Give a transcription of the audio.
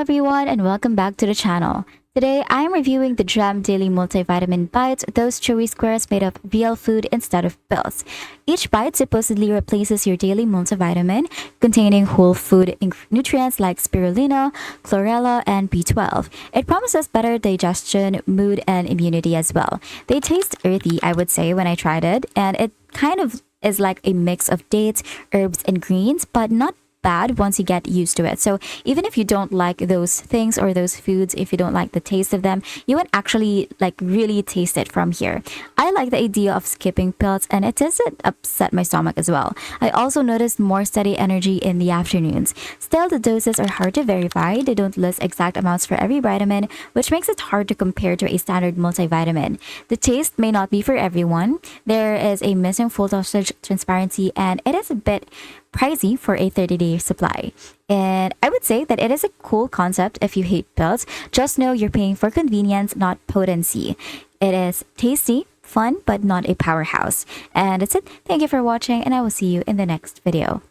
everyone, and welcome back to the channel. Today, I am reviewing the Gem Daily Multivitamin Bites, those chewy squares made of real food instead of pills. Each bite supposedly replaces your daily multivitamin, containing whole food nutrients like spirulina, chlorella, and B12. It promises better digestion, mood, and immunity as well. They taste earthy, I would say, when I tried it, and it kind of is like a mix of dates, herbs, and greens, but not bad once you get used to it. So even if you don't like those things or those foods, if you don't like the taste of them, you would actually like really taste it from here. I like the idea of skipping pills, and it doesn't upset my stomach as well. I also noticed more steady energy in the afternoons. Still, the doses are hard to verify. They don't list exact amounts for every vitamin, which makes it hard to compare to a standard multivitamin. The taste may not be for everyone. There is a missing full dosage transparency, and it is a bit pricey for a 30-day supply. And I would say that it is a cool concept if you hate pills. Just know you're paying for convenience, not potency. It is tasty, fun, but not a powerhouse. And that's it. Thank you for watching, and I will see you in the next video.